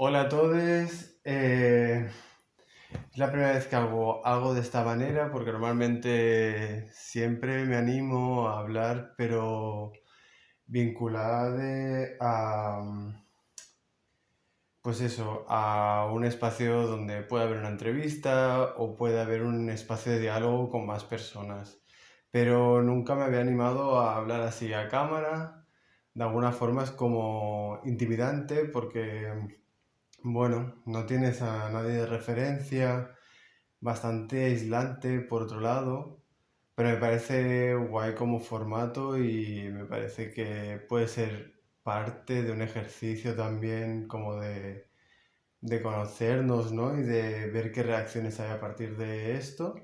Hola a todos. Es la primera vez que hago algo de esta manera porque normalmente siempre me animo a hablar, pero vinculada pues eso, a un espacio donde pueda haber una entrevista o pueda haber un espacio de diálogo con más personas. Pero nunca me había animado a hablar así a cámara. De alguna forma es como intimidante porque bueno, no tienes a nadie de referencia, bastante aislante por otro lado, pero me parece guay como formato y me parece que puede ser parte de un ejercicio también como de conocernos, ¿no? Y de ver qué reacciones hay a partir de esto.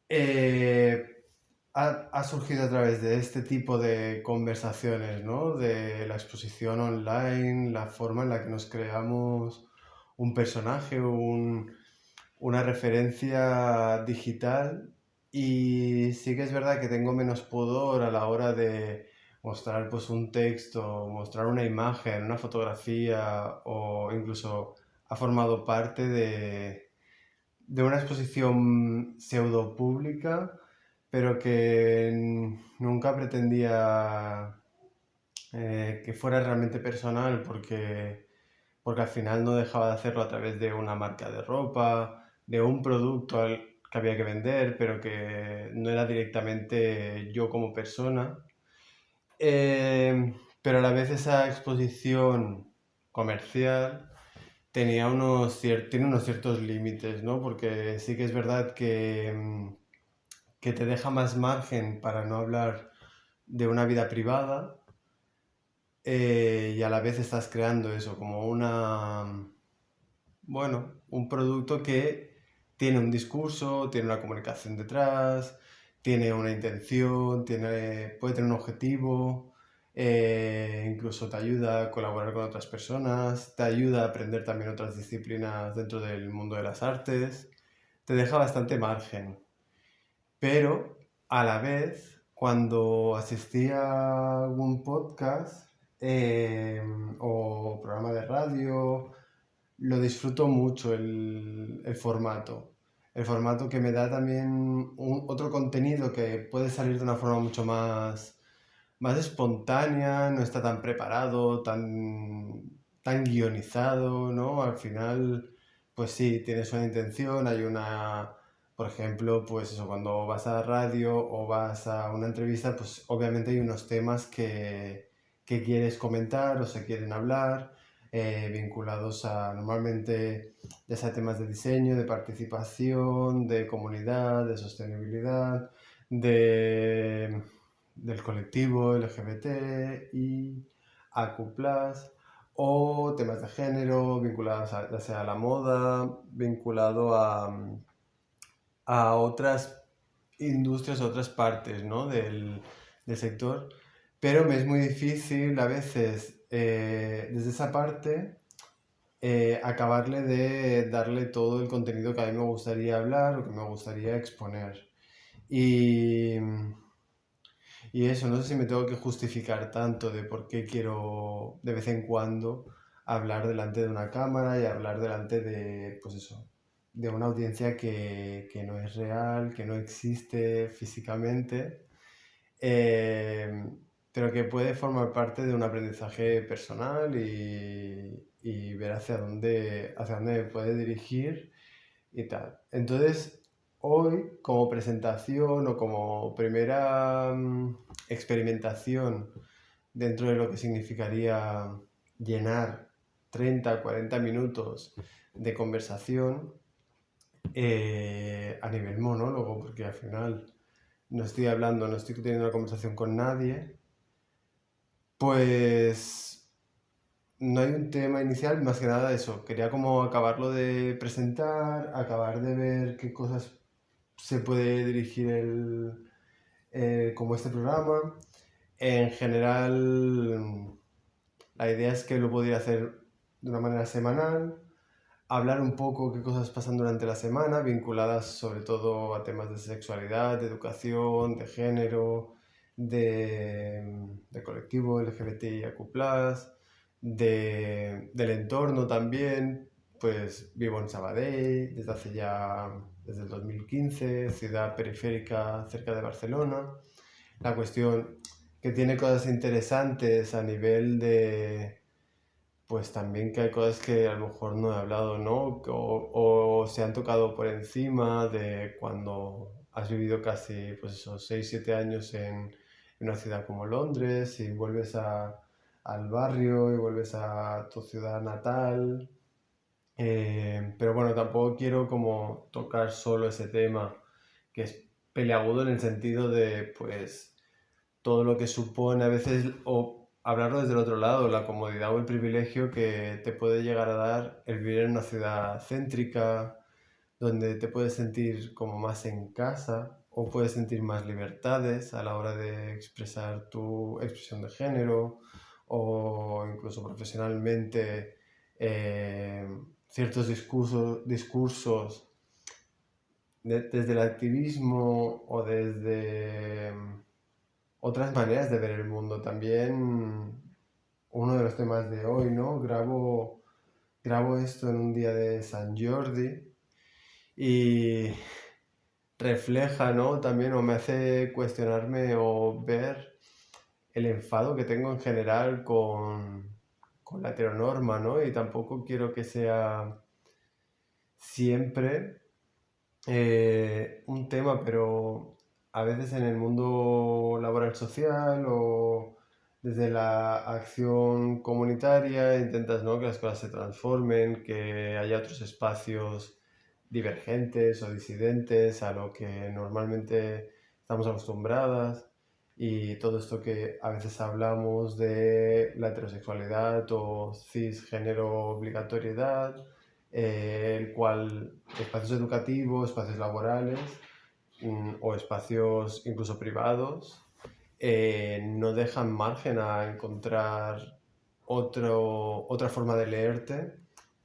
Eh, ha surgido a través de este tipo de conversaciones, ¿no? De la exposición online, la forma en la que nos creamos un personaje, una referencia digital. Y sí que es verdad que tengo menos pudor a la hora de mostrar pues un texto, mostrar una imagen, una fotografía o incluso ha formado parte de una exposición pseudo pública, pero que nunca pretendía que fuera realmente personal porque al final no dejaba de hacerlo a través de una marca de ropa, de un producto que había que vender, pero que no era directamente yo como persona. Pero a la vez esa exposición comercial tiene unos ciertos límites, ¿no? Porque sí que es verdad que te deja más margen para no hablar de una vida privada, y a la vez estás creando eso como un producto que tiene un discurso, tiene una comunicación detrás, tiene una intención, puede tener un objetivo, incluso te ayuda a colaborar con otras personas, te ayuda a aprender también otras disciplinas dentro del mundo de las artes, te deja bastante margen. Pero a la vez, cuando asistía a algún podcast o programa de radio, lo disfruto mucho el formato. El formato que me da también otro contenido que puede salir de una forma mucho más espontánea, no está tan preparado, tan guionizado, ¿no? Al final, pues sí, tienes una intención, por ejemplo, pues eso, cuando vas a la radio o vas a una entrevista, pues obviamente hay unos temas que quieres comentar o se quieren hablar, vinculados a normalmente ya sea temas de diseño, de participación, de comunidad, de sostenibilidad, de del colectivo LGBT y AQ+, o temas de género vinculados ya sea a la moda, vinculado a otras industrias, otras partes, ¿no? del sector, pero me es muy difícil a veces desde esa parte acabarle de darle todo el contenido que a mí me gustaría hablar o que me gustaría exponer. Y, y eso, no sé si me tengo que justificar tanto de por qué quiero de vez en cuando hablar delante de una cámara y hablar delante de, pues eso, de una audiencia que no es real, que no existe físicamente, eh, pero que puede formar parte de un aprendizaje personal y ver hacia dónde me puede dirigir y tal. Entonces, hoy, como presentación o como primera experimentación dentro de lo que significaría llenar 30 40 minutos de conversación a nivel monólogo, porque al final no estoy hablando, no estoy teniendo una conversación con nadie, pues no hay un tema inicial, más que nada eso. Quería como acabarlo de presentar, acabar de ver qué cosas se puede dirigir como este programa. En general, la idea es que lo pudiera hacer de una manera semanal, hablar un poco qué cosas pasan durante la semana, vinculadas sobre todo a temas de sexualidad, de educación, de género, de colectivo LGBTIQ+, del entorno también. Pues vivo en Sabadell desde el 2015, ciudad periférica cerca de Barcelona. La cuestión que tiene cosas interesantes a nivel de, pues también que hay cosas que a lo mejor no he hablado, ¿no? O se han tocado por encima de cuando has vivido casi, pues esos 6 7 años en una ciudad como Londres y vuelves al barrio y vuelves a tu ciudad natal. Pero bueno, tampoco quiero como tocar solo ese tema, que es peleagudo en el sentido de, pues, todo lo que supone a veces, o hablarlo desde el otro lado, la comodidad o el privilegio que te puede llegar a dar el vivir en una ciudad céntrica, donde te puedes sentir como más en casa o puedes sentir más libertades a la hora de expresar tu expresión de género o incluso profesionalmente eh, ciertos discursos desde el activismo o desde otras maneras de ver el mundo. También uno de los temas de hoy, ¿no? Grabo esto en un día de San Jordi y refleja, ¿no? También o me hace cuestionarme o ver el enfado que tengo en general con la heteronorma, ¿no? Y tampoco quiero que sea siempre un tema, pero a veces en el mundo laboral social o desde la acción comunitaria intentas, ¿no? Que las cosas se transformen, que haya otros espacios divergentes o disidentes a lo que normalmente estamos acostumbradas y todo esto que a veces hablamos de la heterosexualidad o cisgénero obligatoriedad, el cual espacios educativos, espacios laborales o espacios incluso privados no dejan margen a encontrar otra forma de leerte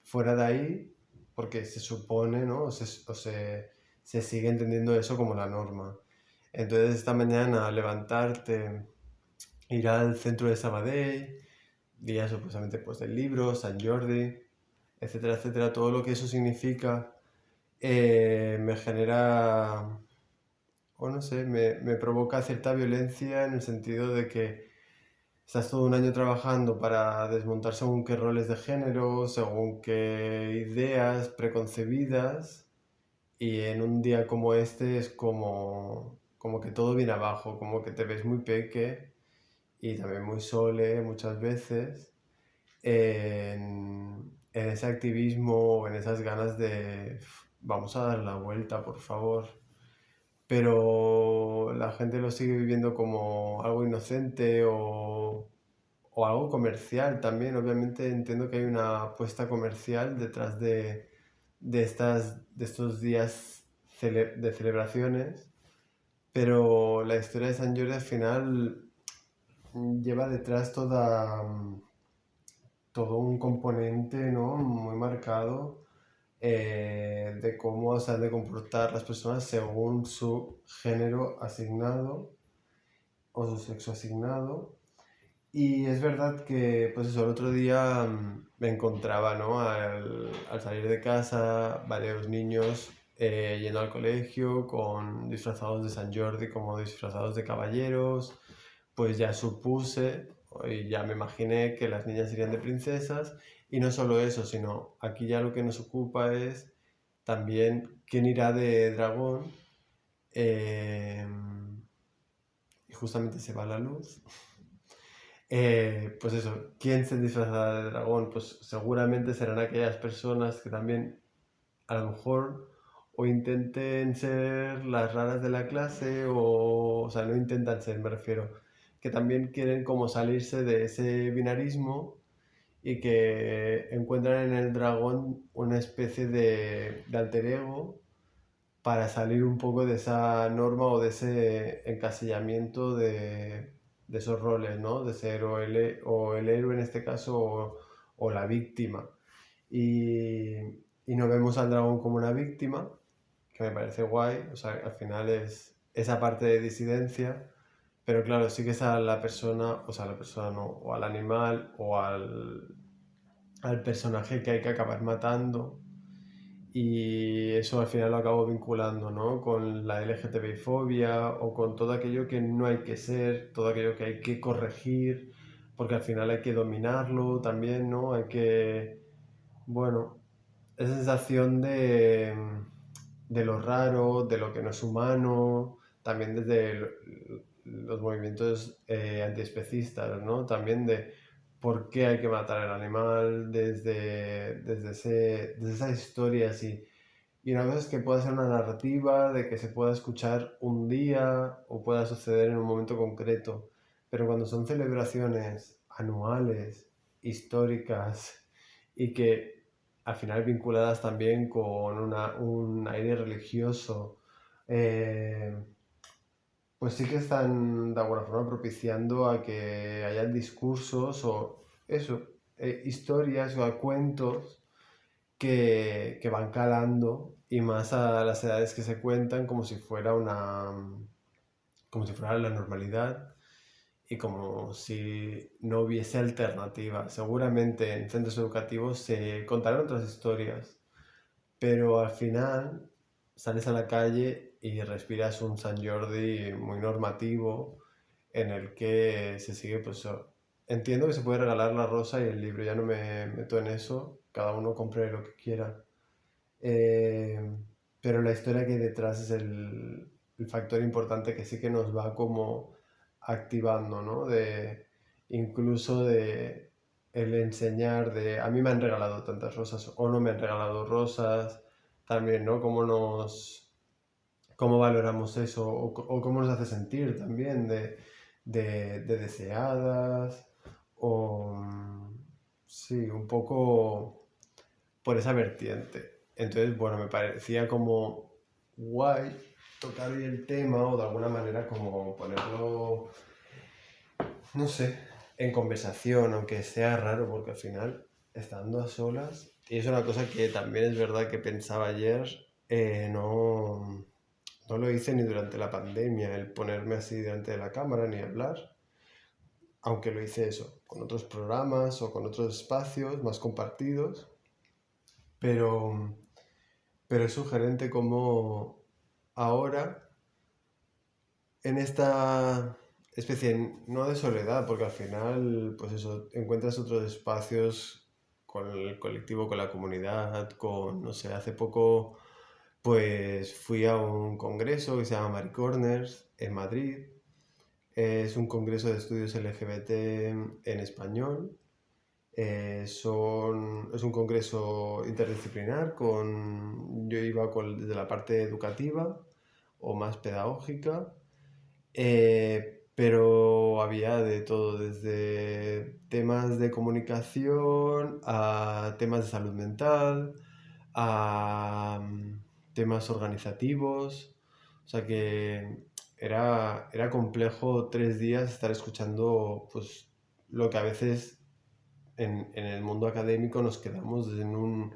fuera de ahí, porque se supone, ¿no? Se sigue entendiendo eso como la norma. Entonces esta mañana levantarte, ir al centro de Sabadell, día supuestamente pues del libro, San Jordi, etcétera, etcétera, todo lo que eso significa me genera, o no sé, me provoca cierta violencia en el sentido de que estás todo un año trabajando para desmontar según qué roles de género, según qué ideas preconcebidas, y en un día como este es como que todo viene abajo, como que te ves muy peque y también muy sole muchas veces en ese activismo, en esas ganas de vamos a dar la vuelta, por favor. Pero la gente lo sigue viviendo como algo inocente o algo comercial también. Obviamente entiendo que hay una apuesta comercial detrás de estos días de celebraciones, pero la historia de San Jordi al final lleva detrás todo un componente, ¿no? Muy marcado de cómo se han de comportar las personas según su género asignado o su sexo asignado. Y es verdad que, pues eso, el otro día me encontraba, ¿no? Al salir de casa, varios niños yendo al colegio con disfrazados de San Jordi, como disfrazados de caballeros, pues ya supuse y ya me imaginé que las niñas irían de princesas y no solo eso, sino aquí ya lo que nos ocupa es también quién irá de dragón eh, y justamente se va la luz. Pues eso, ¿quién se disfrazará de dragón? Pues seguramente serán aquellas personas que también a lo mejor o intenten ser las raras de la clase o sea, no intentan ser, me refiero, que también quieren como salirse de ese binarismo y que encuentran en el dragón una especie de alter ego para salir un poco de esa norma o de ese encasillamiento de esos roles, ¿no? De ser o el héroe en este caso o la víctima. Y, y no vemos al dragón como una víctima, que me parece guay, o sea, al final es esa parte de disidencia, pero claro, sí que es a la persona, o sea, a la persona no, o al animal o al personaje que hay que acabar matando. Y eso al final lo acabo vinculando, ¿no? Con la LGTBI-fobia o con todo aquello que no hay que ser, todo aquello que hay que corregir, porque al final hay que dominarlo también, ¿no? Hay que, bueno, esa sensación de lo raro, de lo que no es humano, también desde los movimientos antiespecistas, ¿no? También de por qué hay que matar al animal desde esas historias y una cosa es que pueda ser una narrativa, de que se pueda escuchar un día o pueda suceder en un momento concreto, pero cuando son celebraciones anuales, históricas y que al final vinculadas también con un aire religioso, eh, pues sí que están de alguna forma propiciando a que haya discursos o eso, historias o cuentos que van calando y más a las edades que se cuentan como si fuera como si fuera la normalidad y como si no hubiese alternativa. Seguramente en centros educativos se contarán otras historias, pero al final sales a la calle y respiras un San Jordi muy normativo en el que se sigue, pues entiendo que se puede regalar la rosa y el libro, ya no me meto en eso, cada uno compre lo que quiera. Eh, pero la historia que hay detrás es el factor importante que sí que nos va como activando, ¿no? Incluso de el enseñar de a mí me han regalado tantas rosas o no me han regalado rosas, también, ¿no? Cómo valoramos eso o cómo nos hace sentir también de deseadas o sí, un poco por esa vertiente. Entonces, bueno, me parecía como guay tocar hoy el tema o de alguna manera como ponerlo, no sé, en conversación, aunque sea raro, porque al final, estando a solas, y es una cosa que también es verdad que pensaba ayer, no lo hice ni durante la pandemia, el ponerme así delante de la cámara ni hablar, aunque lo hice eso, con otros programas o con otros espacios más compartidos, pero pero es sugerente como ahora, en esta especie, no de soledad, porque al final, pues eso, encuentras otros espacios con el colectivo, con la comunidad, con, no sé, hace poco, pues fui a un congreso que se llama Marie Corners en Madrid. Es un congreso de estudios LGBT en español. Es un congreso interdisciplinar yo iba desde la parte educativa o más pedagógica, pero había de todo, desde temas de comunicación a temas de salud mental, a temas organizativos, o sea que era complejo 3 días estar escuchando pues lo que a veces en el mundo académico nos quedamos en un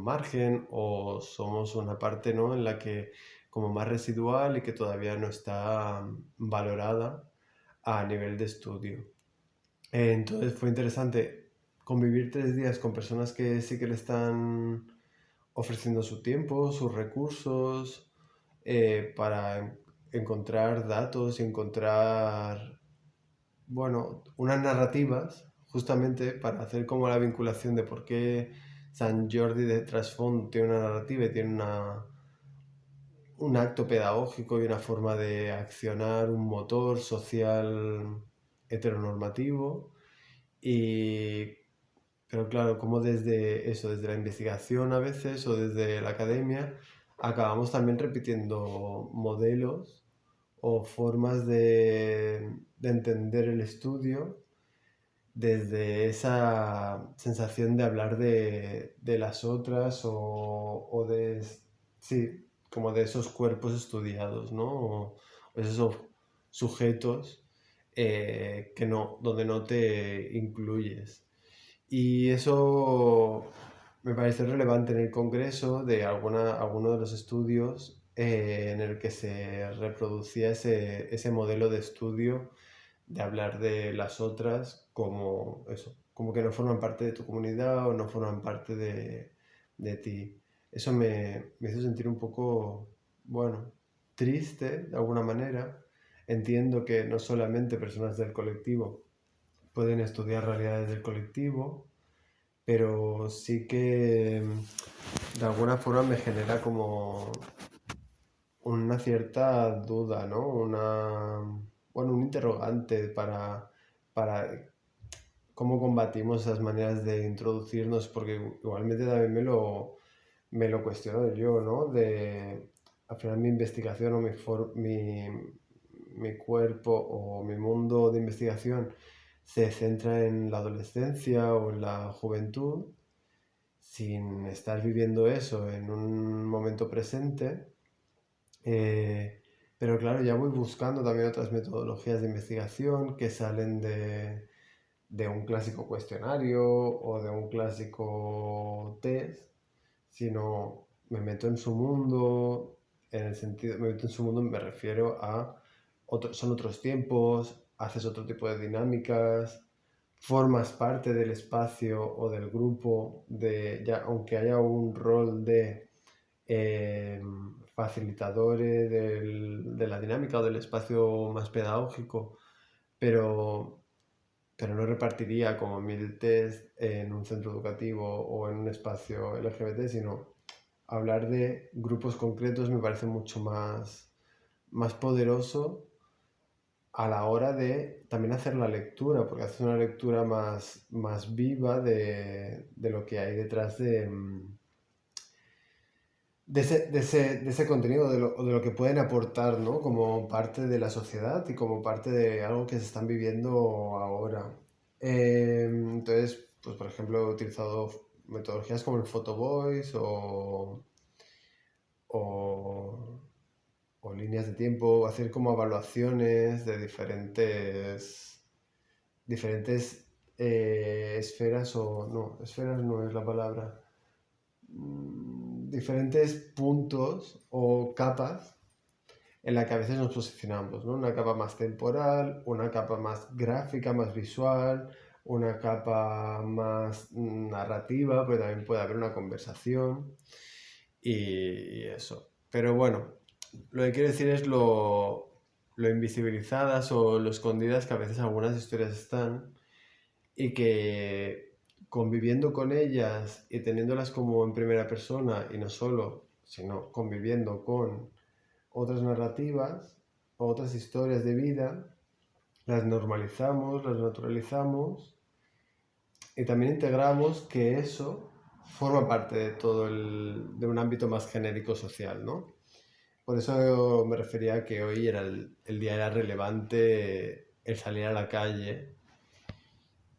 margen o somos una parte, ¿no? En la que como más residual y que todavía no está valorada a nivel de estudio. Entonces fue interesante convivir 3 días con personas que sí que le están ofreciendo su tiempo, sus recursos, para encontrar datos y encontrar bueno, unas narrativas justamente para hacer como la vinculación de por qué San Jordi de trasfondo tiene una narrativa y tiene un acto pedagógico y una forma de accionar un motor social heteronormativo. Y, pero claro, como desde eso, desde la investigación a veces o desde la academia, acabamos también repitiendo modelos o formas de entender el estudio desde esa sensación de hablar de las otras sí, como de esos cuerpos estudiados, ¿no? O esos sujetos que no, donde no te incluyes. Y eso me parece relevante en el Congreso de alguno de los estudios en el que se reproducía ese modelo de estudio de hablar de las otras como eso, como que no forman parte de tu comunidad o no forman parte de ti. Eso me hizo sentir un poco, bueno, triste de alguna manera. Entiendo que no solamente personas del colectivo pueden estudiar realidades del colectivo, pero sí que de alguna forma me genera como una cierta duda, ¿no? Bueno, un interrogante para cómo combatimos esas maneras de introducirnos, porque igualmente también me lo cuestiono yo, ¿no? Al final mi investigación o mi cuerpo o mi mundo de investigación se centra en la adolescencia o en la juventud, sin estar viviendo eso en un momento presente. Eh, pero claro, ya voy buscando también otras metodologías de investigación que salen de un clásico cuestionario o de un clásico test, sino me meto en su mundo, en el sentido, me meto en su mundo, me refiero a, son otros tiempos, haces otro tipo de dinámicas, formas parte del espacio o del grupo, ya, aunque haya un rol de eh, facilitadores de la dinámica o del espacio más pedagógico, pero, pero no repartiría como mil test en un centro educativo o en un espacio LGBT, sino hablar de grupos concretos me parece mucho más poderoso a la hora de también hacer la lectura, porque hace una lectura más viva de lo que hay detrás de ese contenido, de lo que pueden aportar, ¿no? Como parte de la sociedad y como parte de algo que se están viviendo ahora. Entonces, pues por ejemplo, he utilizado metodologías como el Photo Voice o, o líneas de tiempo, hacer como evaluaciones de diferentes esferas o no, esferas no es la palabra, diferentes puntos o capas en la que a veces nos posicionamos, ¿no? Una capa más temporal, una capa más gráfica, más visual, una capa más narrativa, pero también puede haber una conversación y eso. Pero bueno, lo que quiero decir es lo invisibilizadas o lo escondidas que a veces algunas historias están y que conviviendo con ellas y teniéndolas como en primera persona y no solo, sino conviviendo con otras narrativas, otras historias de vida, las normalizamos, las naturalizamos y también integramos que eso forma parte de de un ámbito más genérico social, ¿no? Por eso me refería a que hoy el día era relevante el salir a la calle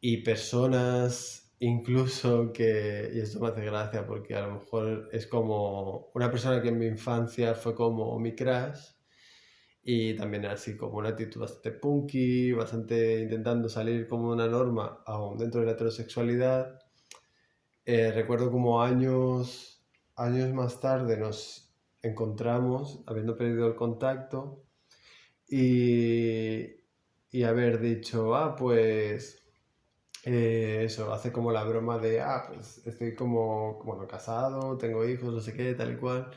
y personas incluso y esto me hace gracia porque a lo mejor es como una persona que en mi infancia fue como mi crush y también era así como una actitud bastante punky, bastante intentando salir como una norma aún dentro de la heterosexualidad. Recuerdo como años más tarde nos encontramos habiendo perdido el contacto y, y haber dicho, pues eso, hace como la broma de, pues estoy como, bueno, casado, tengo hijos, no sé qué, tal y cual.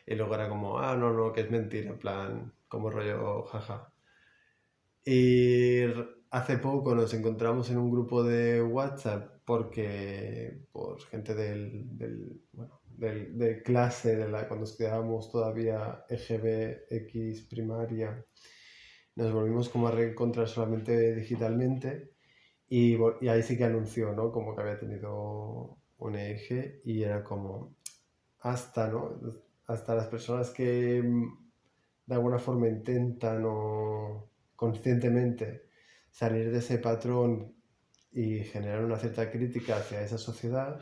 Y luego era como, no, no, que es mentira, en plan, como rollo, jaja. Y hace poco nos encontramos en un grupo de WhatsApp por gente de clase, cuando estudiábamos todavía EGB, primaria, nos volvimos como a reencontrar solamente digitalmente y ahí sí que anunció, ¿no? Como que había tenido un eje y era como ¿no? Hasta las personas que de alguna forma intentan o conscientemente salir de ese patrón y generar una cierta crítica hacia esa sociedad,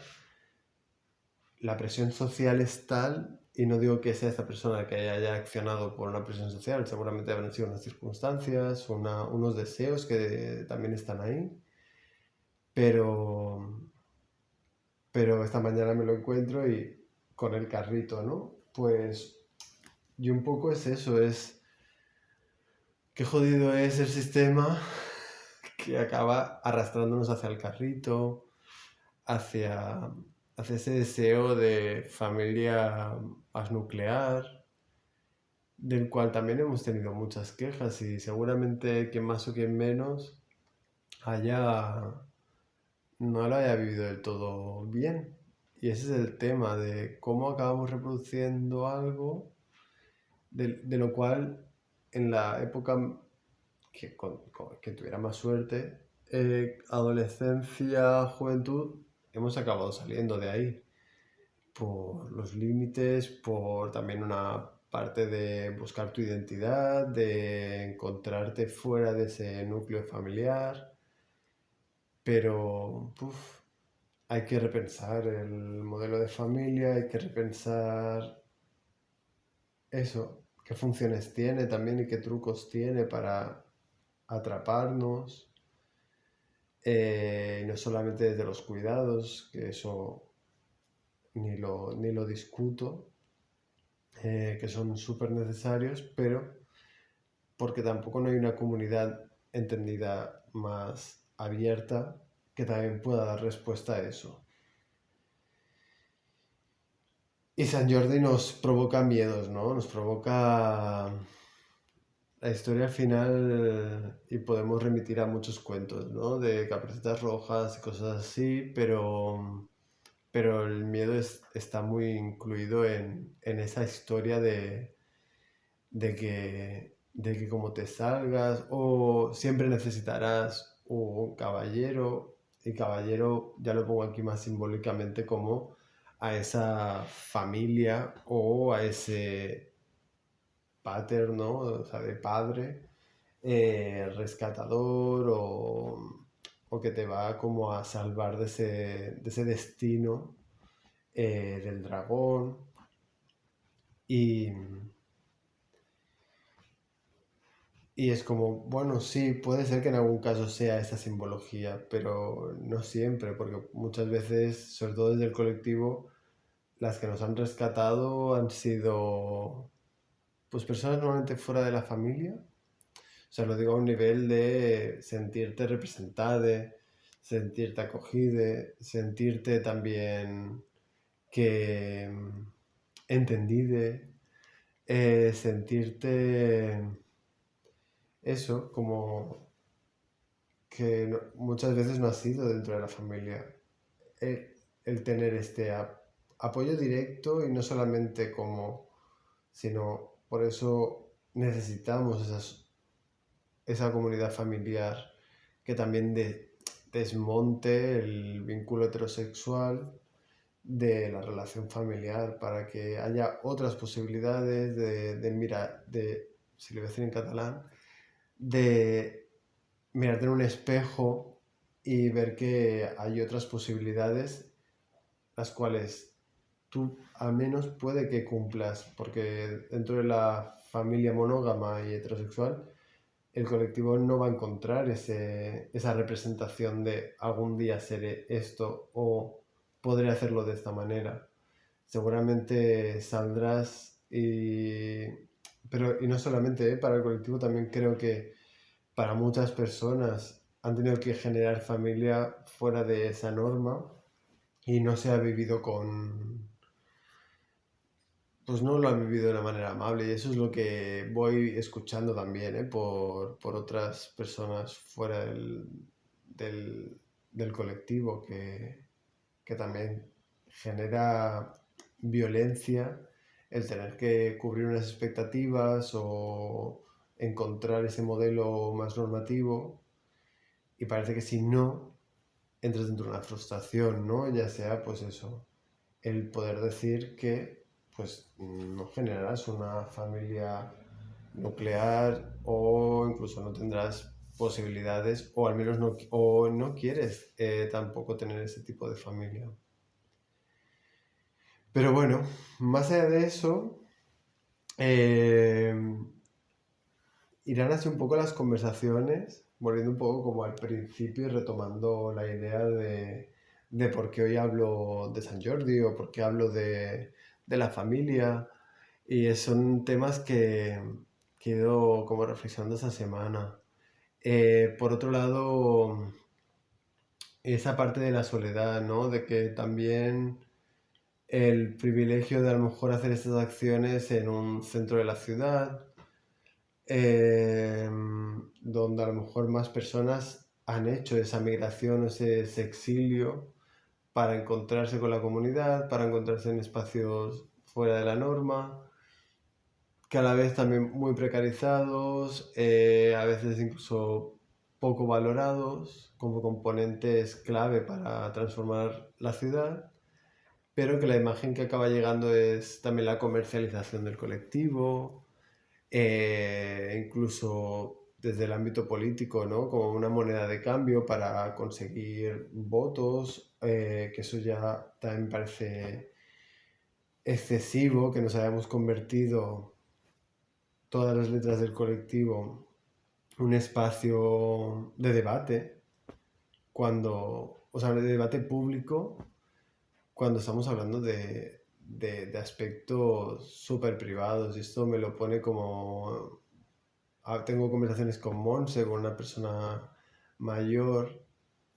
la presión social es tal, y no digo que sea esta persona que haya accionado por una presión social, seguramente habrán sido unas circunstancias, unos deseos que también están ahí, pero, pero esta mañana me lo encuentro y con el carrito, ¿no? Pues Y un poco es eso, es qué jodido es el sistema que acaba arrastrándonos hacia el carrito, hacia, hacia ese deseo de familia más nuclear, del cual también hemos tenido muchas quejas y seguramente quien más o quien menos haya, no lo haya vivido del todo bien. Y ese es el tema de cómo acabamos reproduciendo algo de lo cual en la época que tuviera más suerte, adolescencia, juventud, hemos acabado saliendo de ahí por los límites, por también una parte de buscar tu identidad, de encontrarte fuera de ese núcleo familiar, pero hay que repensar el modelo de familia, hay que repensar eso, qué funciones tiene también y qué trucos tiene para atraparnos, y no solamente desde los cuidados, que eso ni lo discuto, que son súper necesarios, pero porque tampoco no hay una comunidad entendida más abierta que también pueda dar respuesta a eso. Y San Jordi nos provoca miedos, ¿no? Nos provoca la historia al final, y podemos remitir a muchos cuentos, ¿no? De caperucitas rojas y cosas así, pero el miedo está muy incluido en esa historia de que como te salgas o siempre necesitarás un caballero, y caballero ya lo pongo aquí más simbólicamente como a esa familia o a ese pater, ¿no? O sea, de padre, rescatador o que te va como a salvar de ese destino, del dragón. Y, y es como, bueno, sí, puede ser que en algún caso sea esa simbología, pero no siempre, porque muchas veces, sobre todo desde el colectivo, las que nos han rescatado han sido pues personas normalmente fuera de la familia. O sea, lo digo a un nivel de sentirte representado, sentirte acogido, sentirte también que entendido, sentirte eso, como que muchas veces no ha sido dentro de la familia. El tener este apoyo directo y no solamente como, sino por eso necesitamos esa comunidad familiar que también desmonte el vínculo heterosexual de la relación familiar para que haya otras posibilidades si lo voy a decir en catalán, de mirarte en un espejo y ver que hay otras posibilidades las cuales tú al menos puede que cumplas, porque dentro de la familia monógama y heterosexual el colectivo no va a encontrar esa representación de algún día seré esto o podré hacerlo de esta manera. Seguramente saldrás y no solamente, para el colectivo, también creo que para muchas personas han tenido que generar familia fuera de esa norma y no se ha vivido pues no lo han vivido de una manera amable, y eso es lo que voy escuchando también, por otras personas fuera del colectivo que también genera violencia el tener que cubrir unas expectativas o encontrar ese modelo más normativo, y parece que si no entras dentro de una frustración, ¿no? Ya sea pues eso, el poder decir que pues no generarás una familia nuclear o incluso no tendrás posibilidades o al menos no quieres, tampoco tener ese tipo de familia. Pero bueno, más allá de eso, eh, irán así un poco las conversaciones, volviendo un poco como al principio y retomando la idea de por qué hoy hablo de San Jordi o por qué hablo de la familia. Y son temas que he ido como reflexionando esa semana. Por otro lado, esa parte de la soledad, ¿no? De que también el privilegio de a lo mejor hacer estas acciones en un centro de la ciudad, eh, donde a lo mejor más personas han hecho esa migración, ese exilio para encontrarse con la comunidad, para encontrarse en espacios fuera de la norma, que a la vez también muy precarizados, a veces incluso poco valorados como componentes clave para transformar la ciudad, pero que la imagen que acaba llegando es también la comercialización del colectivo, incluso desde el ámbito político, ¿no? Como una moneda de cambio para conseguir votos, que eso ya también me parece excesivo, que nos hayamos convertido todas las letras del colectivo un espacio de debate, o sea, de debate público, cuando estamos hablando de aspectos súper privados. Y esto me lo pone como... Tengo conversaciones con Monse, con una persona mayor,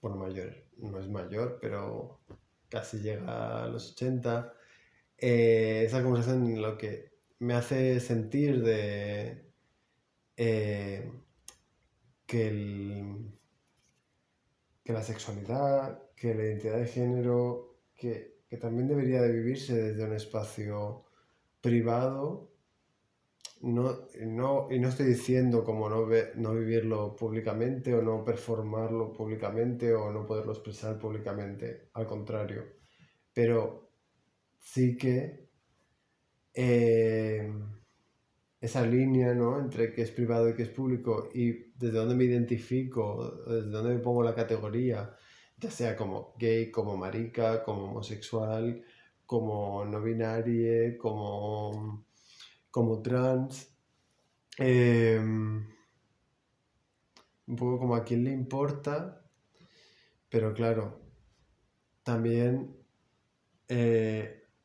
bueno, mayor, no es mayor, pero casi llega a los 80. Esa conversación en lo que me hace sentir eh, que, que la sexualidad, que la identidad de género, que también debería de vivirse desde un espacio privado. Y no estoy diciendo como no vivirlo públicamente o no performarlo públicamente o no poderlo expresar públicamente, al contrario, pero sí que eh, esa línea, ¿no? Entre qué es privado y qué es público y desde dónde me identifico, desde dónde me pongo la categoría, ya sea como gay, como marica, como homosexual, como no binarie, como trans, eh, un poco como a quién le importa, pero claro, también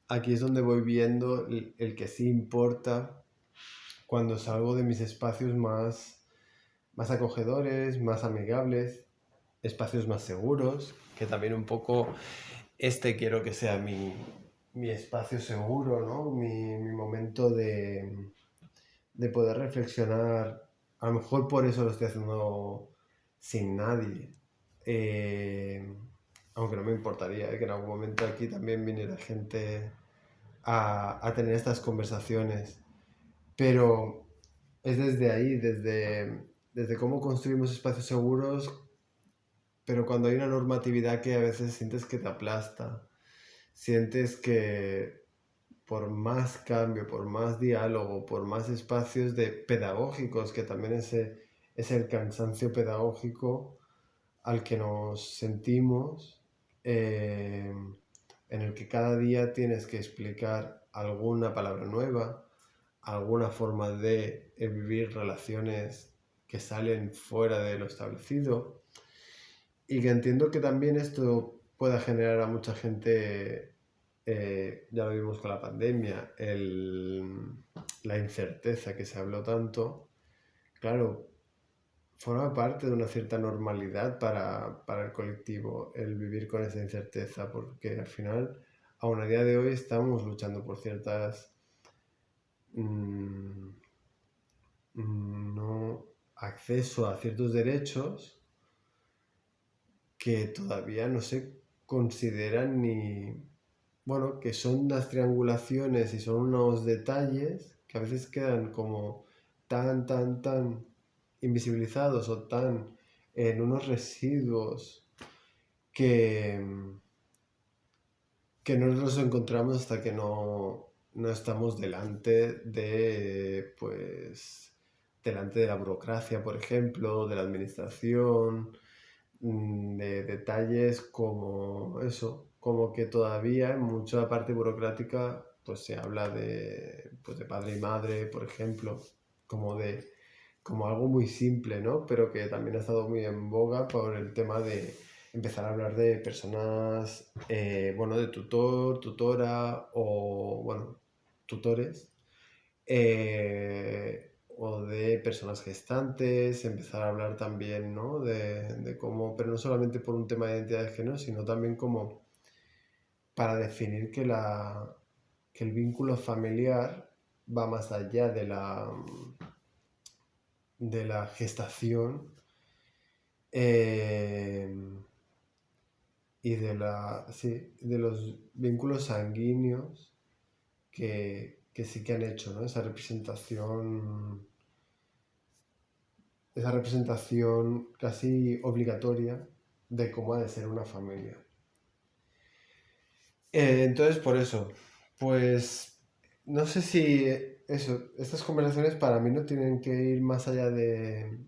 aquí es donde voy viendo el que sí importa cuando salgo de mis espacios más acogedores, más amigables, espacios más seguros, que también un poco quiero que sea mi espacio seguro, ¿no? Mi momento de poder reflexionar. A lo mejor por eso lo estoy haciendo sin nadie. Eh, Aunque no me importaría que en algún momento aquí también viniera gente a tener estas conversaciones. Pero es desde ahí, desde cómo construimos espacios seguros, pero cuando hay una normatividad que a veces sientes que te aplasta, sientes que por más cambio, por más diálogo, por más espacios pedagógicos, que también es el cansancio pedagógico al que nos sentimos, eh, en el que cada día tienes que explicar alguna palabra nueva, alguna forma de vivir relaciones que salen fuera de lo establecido, y que entiendo que también esto pueda generar a mucha gente, ya lo vimos con la pandemia, la incerteza que se habló tanto, claro, forma parte de una cierta normalidad para el colectivo el vivir con esa incerteza, porque al final, aún a día de hoy, estamos luchando por ciertas mm, no acceso a ciertos derechos que todavía no se consideran ni, bueno, que son las triangulaciones y son unos detalles que a veces quedan como tan invisibilizados o tan en unos residuos que, que no nos encontramos hasta que no estamos delante de la burocracia, por ejemplo, de la administración, de detalles como eso, como que todavía en mucha parte burocrática pues se habla de padre y madre, por ejemplo, como como algo muy simple, ¿no? Pero que también ha estado muy en boga por el tema de empezar a hablar de personas, bueno, de tutor, tutora o, bueno, tutores, o de personas gestantes, empezar a hablar también, ¿no? De cómo, pero no solamente por un tema de identidad de género, sino también como para definir que el vínculo familiar va más allá de la gestación, eh, y sí, de los vínculos sanguíneos que sí que han hecho, ¿no? Esa representación casi obligatoria de cómo ha de ser una familia. Entonces, por eso, pues no sé si estas conversaciones para mí no tienen que ir más allá de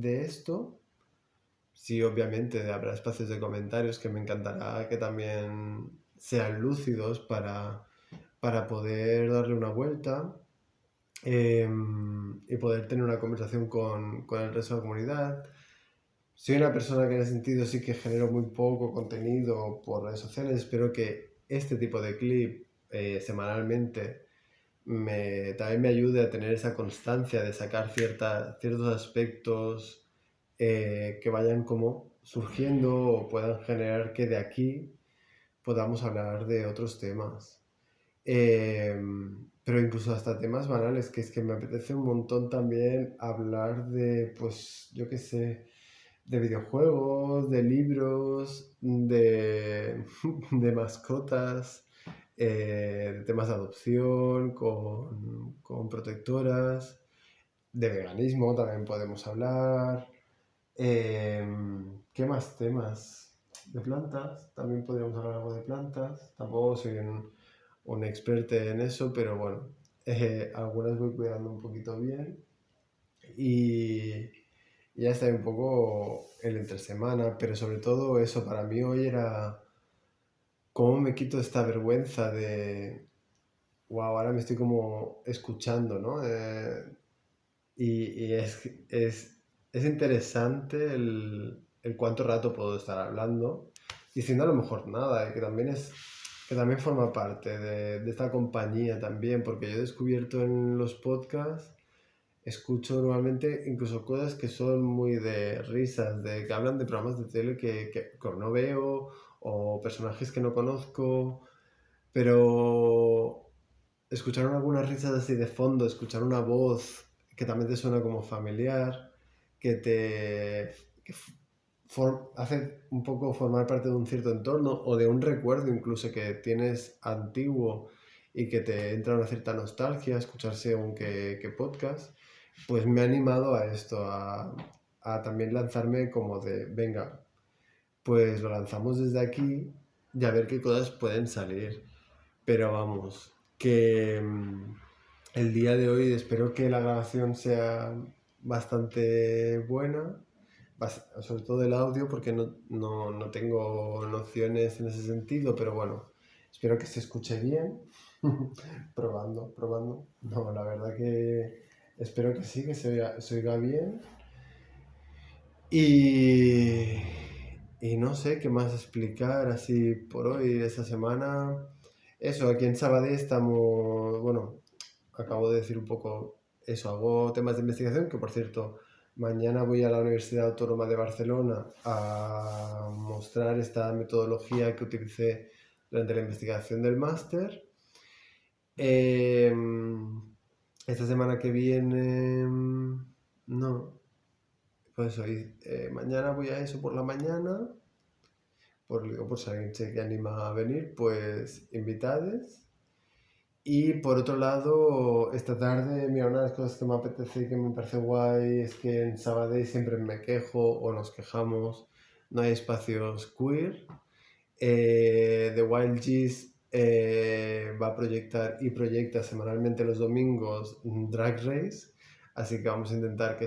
esto. Sí, obviamente habrá espacios de comentarios que me encantará que también sean lúcidos para poder darle una vuelta, y poder tener una conversación con el resto de la comunidad. Soy una persona que en ese sentido sí que genero muy poco contenido por redes sociales. Espero que este tipo de clip, semanalmente, también me ayude a tener esa constancia de sacar ciertos aspectos, que vayan como surgiendo o puedan generar que de aquí podamos hablar de otros temas. Pero incluso hasta temas banales, que es que me apetece un montón también hablar de, pues, yo qué sé, de videojuegos, de libros, de mascotas, de temas de adopción, con protectoras, de veganismo también podemos hablar. ¿Qué más temas? De plantas, también podríamos hablar algo de plantas. Tampoco soy un experto en eso, pero bueno, algunas voy cuidando un poquito bien. Y ya está un poco el entre semana, pero sobre todo eso, para mí hoy era cómo me quito esta vergüenza de, wow, ahora me estoy como escuchando, ¿no? Y es interesante el cuánto rato puedo estar hablando, diciendo a lo mejor nada, y que también forma parte de esta compañía también, porque yo he descubierto en los podcasts, escucho normalmente incluso cosas que son muy de risas, de que hablan de programas de tele que no veo, o personajes que no conozco, pero escuchar algunas risas así de fondo, escuchar una voz que también te suena como familiar, que te que hace un poco formar parte de un cierto entorno o de un recuerdo incluso que tienes antiguo y que te entra una cierta nostalgia, escuchar según qué podcast, pues me ha animado a esto, a también lanzarme como de, venga, pues lo lanzamos desde aquí y a ver qué cosas pueden salir. Pero vamos, que el día de hoy espero que la grabación sea bastante buena, sobre todo el audio, porque no tengo nociones en ese sentido, pero bueno, espero que se escuche bien. Probando, probando. No, la verdad que espero que sí, que se oiga bien. Y, y no sé qué más explicar así por hoy, esta semana. Eso, aquí en Sabadell estamos, bueno, acabo de decir un poco eso, hago temas de investigación, que por cierto, mañana voy a la Universidad Autónoma de Barcelona a mostrar esta metodología que utilicé durante la investigación del máster. Em, esta semana que viene, no, pues hoy, mañana voy a eso por la mañana, por si alguien se que anima a venir, pues invitades. Y por otro lado, esta tarde, mira, una de las cosas que me apetece y que me parece guay es que en Sabadell siempre me quejo o nos quejamos, no hay espacios queer. The Wild Geese va a proyectar y proyecta semanalmente los domingos Drag Race, así que vamos a intentar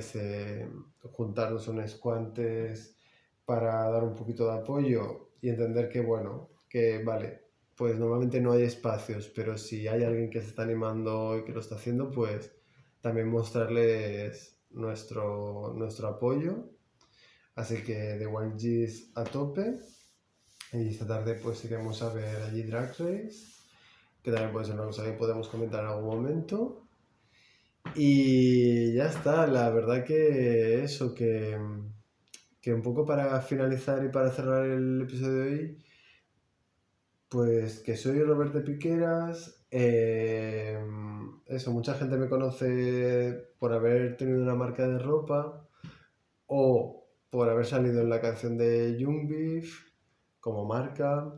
juntarnos unos cuantes para dar un poquito de apoyo y entender que, bueno, que vale, pues normalmente no hay espacios, pero si hay alguien que se está animando y que lo está haciendo, pues también mostrarles nuestro apoyo. Así que The Wild Geese a tope. Y esta tarde pues iremos a ver allí Drag Race, que también puede ser una cosa que podemos comentar en algún momento. Y ya está, la verdad que eso, que un poco para finalizar y para cerrar el episodio de hoy, pues que soy Robert de Piqueras. Eso, mucha gente me conoce por haber tenido una marca de ropa o por haber salido en la canción de Young Beef como marca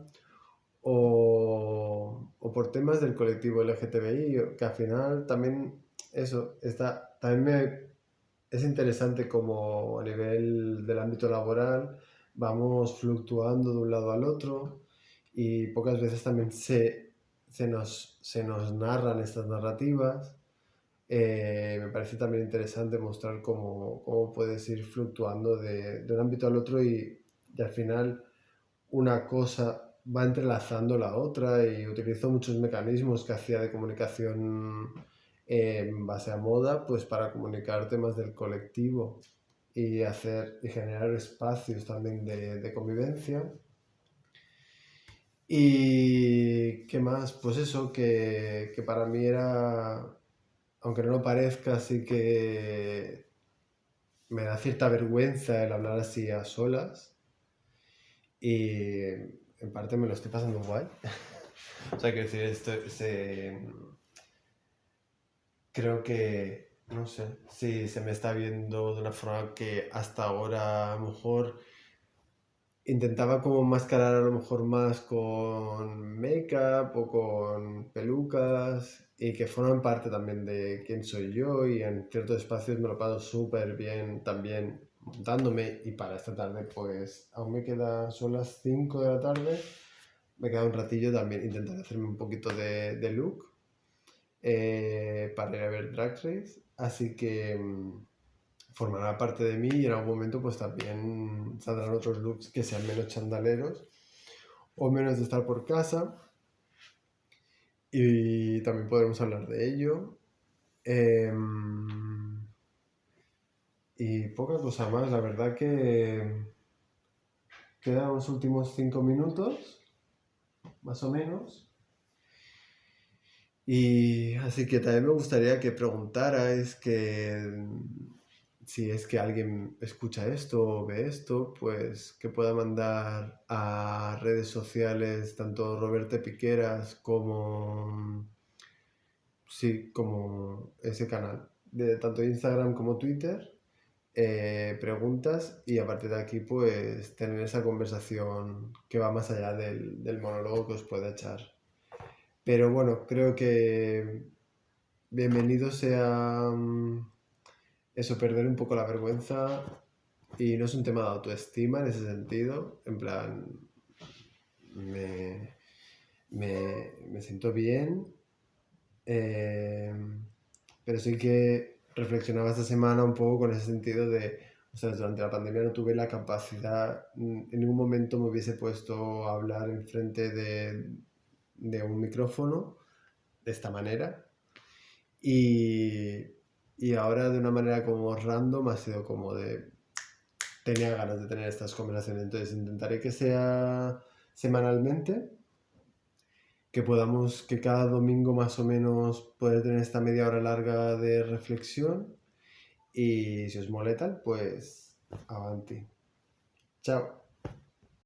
o por temas del colectivo LGTBI, que al final también eso está, también es interesante como a nivel del ámbito laboral vamos fluctuando de un lado al otro y pocas veces también se nos narran estas narrativas. Me parece también interesante mostrar cómo puedes ir fluctuando de un ámbito al otro y al final una cosa va entrelazando la otra y utilizo muchos mecanismos que hacía de comunicación en base a moda, pues para comunicar temas del colectivo y hacer y generar espacios también de convivencia. Y qué más, pues eso, que para mí era, aunque no lo parezca, sí que me da cierta vergüenza el hablar así a solas y en parte me lo estoy pasando guay. O sea, quiero decir, creo que, no sé, si se me está viendo de una forma que hasta ahora a lo mejor intentaba como mascarar a lo mejor más con make-up o con pelucas y que forman parte también de quién soy yo y en ciertos espacios me lo paso súper bien también montándome y para esta tarde pues aún me queda, son las 5 de la tarde, me queda un ratillo también intentar hacerme un poquito de look para ir a ver Drag Race, así que formará parte de mí y en algún momento pues también saldrán otros looks que sean menos chandaleros o menos de estar por casa y también podremos hablar de ello. Em, y poca cosa más, la verdad que quedan los últimos 5 minutos, más o menos. Y así que también me gustaría que preguntarais que si es que alguien escucha esto o ve esto, pues que pueda mandar a redes sociales tanto Roberto Piqueras como, sí, como ese canal, de tanto Instagram como Twitter, preguntas y a partir de aquí pues tener esa conversación que va más allá del monólogo que os pueda echar. Pero bueno, creo que bienvenido sea eso, perder un poco la vergüenza y no es un tema de autoestima en ese sentido, en plan, me, me siento bien, eh, pero sí que reflexionaba esta semana un poco con ese sentido de, o sea, durante la pandemia no tuve la capacidad, en ningún momento me hubiese puesto a hablar enfrente de un micrófono de esta manera. Y, y ahora de una manera como random ha sido como de... Tenía ganas de tener estas conversaciones, entonces intentaré que sea semanalmente, que podamos, que cada domingo más o menos poder tener esta media hora larga de reflexión y si os molesta, pues avanti. Chao.